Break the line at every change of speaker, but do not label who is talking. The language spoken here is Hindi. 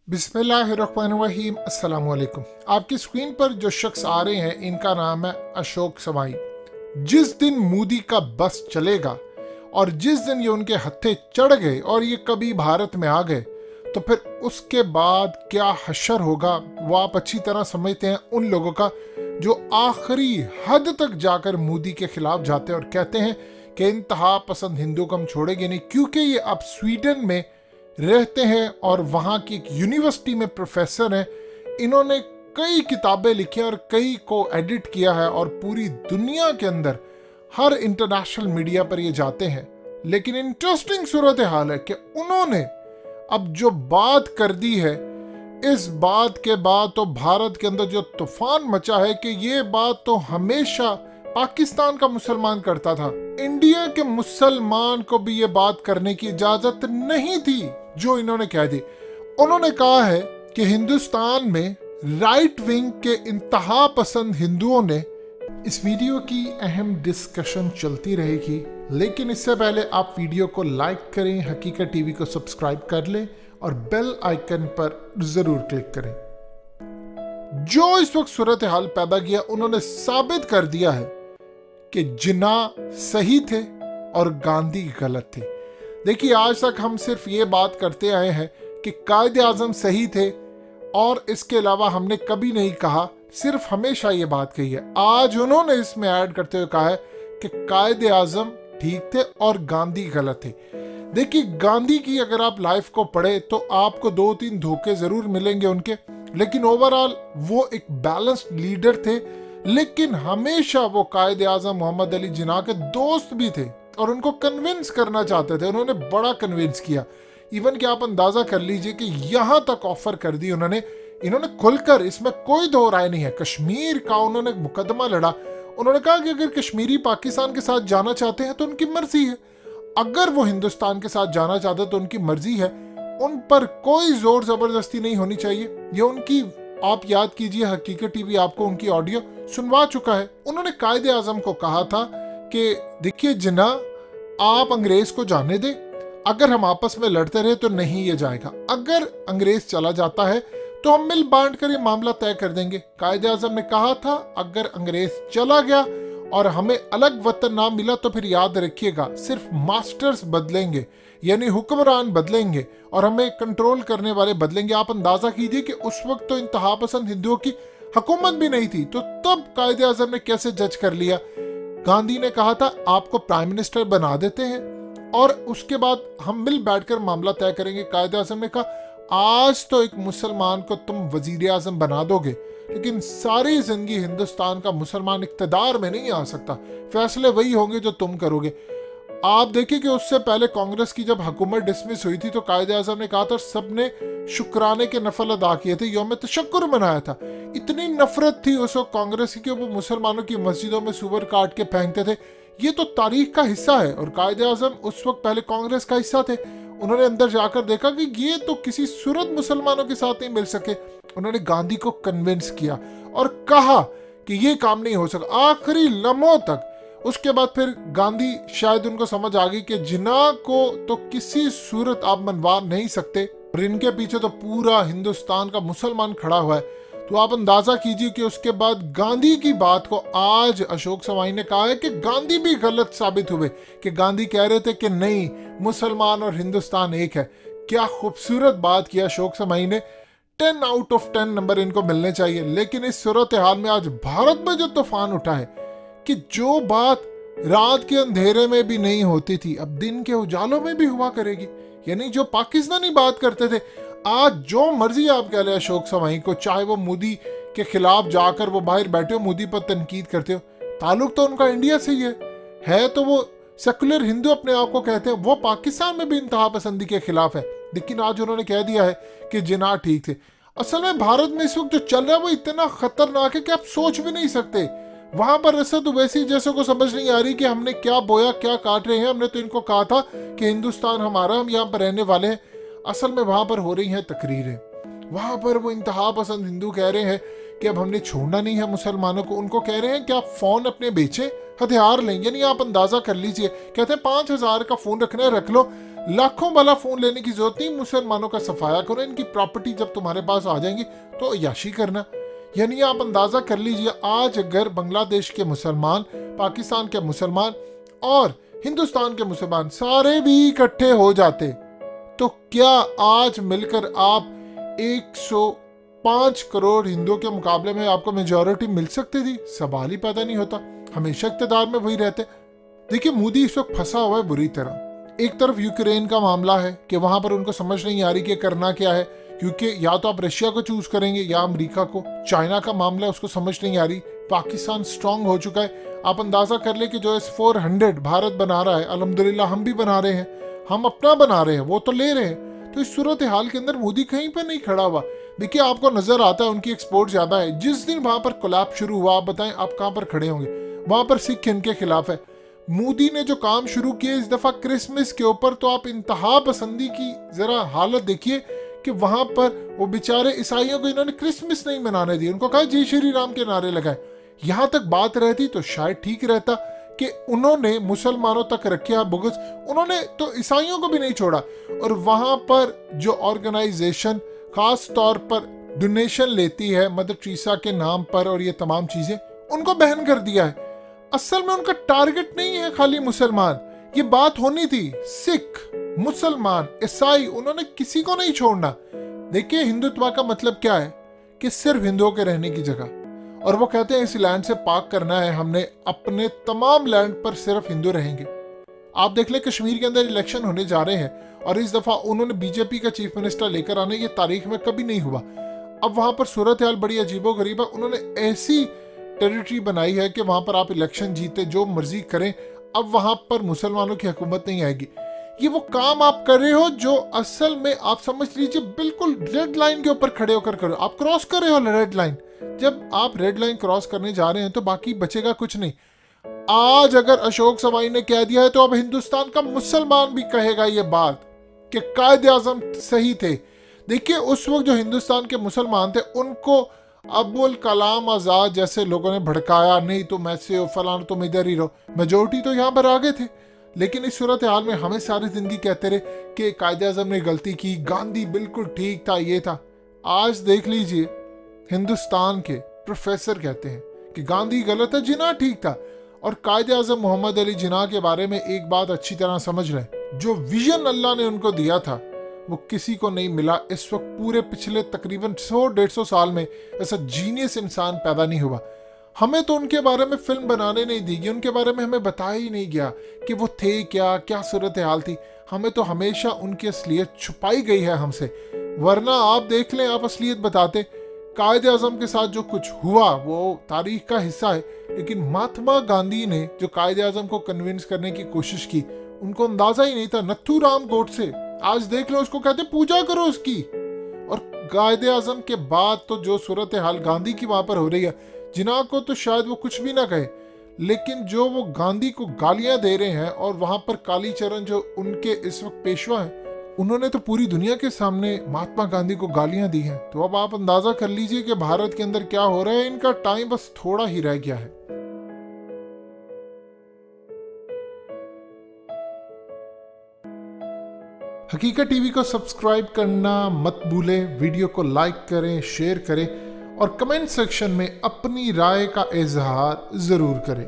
बिस्मिल्लाहिर्रहमानिर्रहीम। अस्सलाम वालेकुम। आपकी स्क्रीन पर जो शख्स आ रहे हैं इनका नाम है अशोक समाई। जिस दिन मोदी का बस चलेगा और जिस दिन ये उनके हत्थे चढ़ गए और ये कभी भारत में आ गए तो फिर उसके बाद क्या हशर होगा वो आप अच्छी तरह समझते हैं। उन लोगों का जो आखिरी हद तक जाकर मोदी के खिलाफ जाते हैं और कहते हैं कि इंतहा पसंद हिंदू को हम छोड़ेंगे नहीं, क्योंकि ये अब स्वीडन में रहते हैं और वहाँ की एक यूनिवर्सिटी में प्रोफेसर हैं। इन्होंने कई किताबें लिखी हैं और कई को एडिट किया है और पूरी दुनिया के अंदर हर इंटरनेशनल मीडिया पर ये जाते हैं। लेकिन इंटरेस्टिंग सूरत हाल है कि उन्होंने अब जो बात कर दी है, इस बात के बाद तो भारत के अंदर जो तूफान मचा है कि ये बात तो हमेशा पाकिस्तान का मुसलमान करता था, इंडिया के मुसलमान को भी ये बात करने की इजाजत नहीं थी जो इन्होंने कह दी। उन्होंने कहा है कि हिंदुस्तान में राइट विंग के इंतहा पसंद हिंदुओं ने, इस वीडियो की अहम डिस्कशन चलती रहेगी, लेकिन इससे पहले आप वीडियो को लाइक करें, हकीकत टीवी को सब्सक्राइब कर लें और बेल आइकन पर जरूर क्लिक करें। जो इस वक्त सूरत हाल पैदा किया, उन्होंने साबित कर दिया है कि जिन्ना सही थे और गांधी गलत थे। देखिए, आज तक हम सिर्फ ये बात करते आए हैं कि कायदे आजम सही थे और इसके अलावा हमने कभी नहीं कहा, सिर्फ हमेशा ये बात कही है। आज उन्होंने इसमें ऐड करते हुए कहा है कि कायदे आजम ठीक थे और गांधी गलत थे। देखिए, गांधी की अगर आप लाइफ को पढ़े तो आपको 2-3 धोखे जरूर मिलेंगे उनके, लेकिन ओवरऑल वो एक बैलेंस्ड लीडर थे। लेकिन हमेशा वो कायदे आजम मोहम्मद अली जिन्ना के दोस्त भी थे और उनको कन्विंस करना चाहते थे। उन्होंने बड़ा कन्विंस किया, इवन कि आप अंदाजा कर लीजिए कि यहां तक ऑफर कर दी इन्होंने खुलकर, इसमें कोई दो राय नहीं है। कश्मीर का उन्होंने मुकदमा लड़ा। उन्होंने कहा कि अगर कश्मीरी पाकिस्तान के साथ जाना चाहते हैं तो उनकी मर्जी है, अगर वो हिंदुस्तान के साथ जाना चाहते हैं तो उनकी मर्जी है, उन पर कोई जोर जबरदस्ती नहीं होनी चाहिए। ये उनकी, आप याद कीजिए, हकीकत टीवी आपको उनकी ऑडियो सुनवा चुका है। उन्होंने कायदे आजम को कहा था कि देखिए जिन्ना, आप अंग्रेज को जाने दे, अगर हम आपस में लड़ते रहे तो नहीं ये जाएगा, अगर अंग्रेज चला जाता है तो हम मिल बांट कर ये मामला तय कर देंगे। कायदे आजम ने कहा था अगर अंग्रेज चला गया और हमें अलग वतन ना मिला तो फिर याद रखिएगा सिर्फ मास्टर्स बदलेंगे, यानी हुक्मरान बदलेंगे और हमें कंट्रोल करने वाले बदलेंगे। आप अंदाजा कीजिए कि उस वक्त तो इंतहा पसंद हिंदुओं की हुकूमत भी नहीं थी, तो तब कायदे आजम ने कैसे जज कर लिया। गांधी ने कहा था आपको प्राइम मिनिस्टर बना देते हैं और उसके बाद हम मिल बैठकर मामला तय करेंगे। कायदे आजम ने कहा आज तो एक मुसलमान को तुम वजीर आजम बना दोगे, लेकिन सारी जिंदगी हिंदुस्तान का मुसलमान इक्तदार में नहीं आ सकता, फैसले वही होंगे जो तुम करोगे। आप देखिए कि उससे पहले कांग्रेस की जब हुकूमत डिसमिस हुई थी तो कायदे आजम ने कहा था, सबने शुक्राने के नफल अदा किए थे, यौम तशक्कुर मनाया था। इतनी नफरत थी उस वक्त कांग्रेस की कि वो मुसलमानों की मस्जिदों में सुअर काट के फेंकते थे। ये तो तारीख का हिस्सा है और कायदे आजम उस वक्त पहले कांग्रेस का हिस्सा थे। उन्होंने अंदर जाकर देखा कि ये तो किसी सूरत मुसलमानों के साथ नहीं मिल सके। उन्होंने गांधी को कन्विंस किया और कहा कि ये काम नहीं हो सका आखिरी लम्हों तक। उसके बाद फिर गांधी, शायद उनको समझ आ गई कि जिन्ना को तो किसी सूरत आप मनवा नहीं सकते और इनके पीछे तो पूरा हिंदुस्तान का मुसलमान खड़ा हुआ है। तो आप अंदाजा कीजिए कि उसके बाद गांधी की बात को आज अशोक समाई ने कहा है कि गांधी भी गलत साबित हुए, कि गांधी कह रहे थे कि नहीं, मुसलमान और हिंदुस्तान एक है। क्या खूबसूरत बात किया अशोक समाई ने। 10 आउट ऑफ 10 नंबर इनको मिलने चाहिए। लेकिन इस सूरत हाल में आज भारत में जो तूफान उठा है कि जो बात रात के अंधेरे में भी नहीं होती थी अब दिन के उजालों में भी हुआ करेगी। यानी जो पाकिस्तानी बात करते थे, आज जो मर्जी आप कह ले अशोक समाई को, चाहे वो मोदी के खिलाफ जाकर वो बाहर बैठे हो, मोदी पर तनकीद करते हो, ताल्लुक तो उनका इंडिया से ही है तो वो सेकुलर हिंदू अपने आप को कहते हैं, वो पाकिस्तान में भी इंतहा पसंदी के खिलाफ है। लेकिन आज उन्होंने कह दिया है कि जिन्ना ठीक थे। असल में भारत में इस वक्त जो चल रहा है वो इतना खतरनाक है कि आप सोच भी नहीं सकते। वहां पर असद ओवैसी जैसे को समझ नहीं आ रही कि हमने क्या बोया क्या काट रहे हैं। हमने तो इनको कहा था कि हिंदुस्तान हमारा, हम यहाँ पर रहने वाले हैं। असल में वहां पर हो रही हैं तकरीरें, वहां पर वो इंतहा पसंद हिंदू कह रहे हैं कि अब हमने छोड़ना नहीं है मुसलमानों को। उनको कह रहे हैं कि आप फोन अपने बेचे, हथियार लें। यानी आप अंदाजा कर लीजिए, कहते हैं 5,000 का फोन रखना है रख लो, लाखों वाला फोन लेने की जरूरत नहीं, मुसलमानों का सफाया करो, इनकी प्रॉपर्टी जब तुम्हारे पास आ जाएंगी तो अय्याशी करना। यानी आप अंदाजा कर लीजिए, आज अगर बांग्लादेश के मुसलमान, पाकिस्तान के मुसलमान और हिंदुस्तान के मुसलमान सारे भी इकट्ठे हो जाते तो क्या आज मिलकर आप 105 करोड़ हिंदुओं के मुकाबले में आपको मेजॉरिटी मिल सकती थी? सवाल ही पैदा नहीं होता। हमेशा इख्तिदार में वही रहते। देखिए, मोदी इस वक्त फंसा हुआ है बुरी तरह। एक तरफ यूक्रेन का मामला है कि वहां पर उनको समझ नहीं आ रही कि करना क्या है, क्योंकि या तो आप रशिया को चूज करेंगे या अमेरिका को। चाइना का मामला उसको समझ नहीं आ रही। पाकिस्तान स्ट्रांग हो चुका है। आप अंदाजा कर ले कि जो S-400 भारत बना रहा है, अल्हम्दुलिल्लाह हम भी बना रहे हैं, हम अपना बना रहे हैं, वो तो ले रहे हैं। तो इस सूरत हाल के अंदर मोदी कहीं पर नहीं खड़ा हुआ। देखिए, आपको नजर आता है उनकी एक्सपोर्ट ज्यादा है। जिस दिन वहां पर कोलैप्स शुरू हुआ, आप बताएं आप कहां पर खड़े होंगे? वहां पर सिख इनके खिलाफ है। मोदी ने जो काम शुरू किए इस दफा क्रिसमस के ऊपर, तो आप इंतहा पसंदी की जरा हालत देखिए कि वहां पर वो बेचारे ईसाइयों को इन्होंने क्रिसमस नहीं मनाने दी। उनको कहा जय श्री राम के नारे लगाए। यहां तक बात रहती तो शायद ठीक रहता कि उन्होंने मुसलमानों तक रखे बुग़्ज़, उन्होंने तो ईसाइयों को भी नहीं छोड़ा। और वहां पर जो ऑर्गेनाइजेशन खास तौर पर डोनेशन लेती है मदर टेरेसा के नाम पर और ये तमाम चीजें, उनको बैन कर दिया है। असल में उनका टारगेट नहीं है खाली मुसलमान, ये बात होनी थी सिख, मुसलमान, ईसाई, उन्होंने किसी को नहीं छोड़ना। देखिए, हिंदुत्व का मतलब क्या है कि सिर्फ हिंदुओं के रहने की जगह, और वो कहते हैं इस लैंड से पाक करना है हमने, अपने तमाम लैंड पर सिर्फ हिंदू रहेंगे। आप देख ले, कश्मीर के अंदर इलेक्शन होने जा रहे हैं और इस दफा उन्होंने बीजेपी का चीफ मिनिस्टर लेकर आने, ये तारीख में कभी नहीं हुआ। अब वहां पर सूरत हाल बड़ी अजीबोगरीब है। उन्होंने ऐसी टेरिटरी बनाई है कि वहां पर आप इलेक्शन जीते जो मर्जी करें, अब वहां पर मुसलमानों की हुकूमत नहीं आएगी। ये वो काम आप कर रहे हो जो असल में आप समझ लीजिए बिल्कुल रेड लाइन के ऊपर खड़े होकर करो। आप क्रॉस कर रहे हो रेड लाइन। जब आप रेड लाइन क्रॉस करने जा रहे हैं तो बाकी बचेगा कुछ नहीं। आज अगर अशोक सवाई ने कह दिया है तो अब हिंदुस्तान का मुसलमान भी कहेगा ये बात कि कायदे आजम सही थे। देखिए, उस वक्त जो हिंदुस्तान के मुसलमान थे उनको अबुल कलाम आजाद जैसे लोगों ने भड़काया, नहीं तुम ऐसे हो, फलाना तुम इधर ही रहो। मेजोरिटी तो यहाँ पर आ गए थे, लेकिन इस सूरत हाल में हमें सारी जिंदगी कहते रहे कि कायदे आजम ने गलती की, गांधी बिल्कुल ठीक था, ये था। आज देख लीजिए, हिंदुस्तान के प्रोफेसर कहते हैं कि गांधी गलत है, जिन्ना ठीक था। और कायदे आजम मोहम्मद अली जिन्ना के बारे में एक बात अच्छी तरह समझ लें, जो विजन अल्लाह ने उनको दिया था वो किसी को नहीं मिला। इस वक्त पूरे पिछले तकरीबन 100-150 साल में ऐसा जीनियस इंसान पैदा नहीं हुआ। हमें तो उनके बारे में फिल्म बनाने नहीं दी गई, उनके बारे में हमें बताया ही नहीं गया कि वो थे क्या, क्या सूरत हाल थी। हमें तो हमेशा उनकी असलियत छुपाई गई है हमसे, वरना आप देख लें, आप असलियत बताते। कायदे आजम के साथ जो कुछ हुआ वो तारीख का हिस्सा है, लेकिन महात्मा गांधी ने जो कायदे आजम को कन्विंस करने की कोशिश की, उनको अंदाजा ही नहीं था। नथुराम गोडसे, आज देख लो, उसको कहते पूजा करो उसकी। और कायदे आजम के बाद तो जो सूरत हाल गांधी की वहां पर हो रही है, जिन्ना को तो शायद वो कुछ भी ना कहे, लेकिन जो वो गांधी को गालियां दे रहे हैं, और वहां पर कालीचरण जो उनके इस वक्त पेशवा हैं, उन्होंने तो पूरी दुनिया के सामने महात्मा गांधी को गालियां दी हैं। तो अब आप अंदाजा कर लीजिए कि भारत के अंदर क्या हो रहा है। इनका टाइम बस थोड़ा ही रह गया है। हकीकत टीवी को सब्सक्राइब करना मत भूलें, वीडियो को लाइक करें, शेयर करें और कमेंट सेक्शन में अपनी राय का इजहार जरूर करें।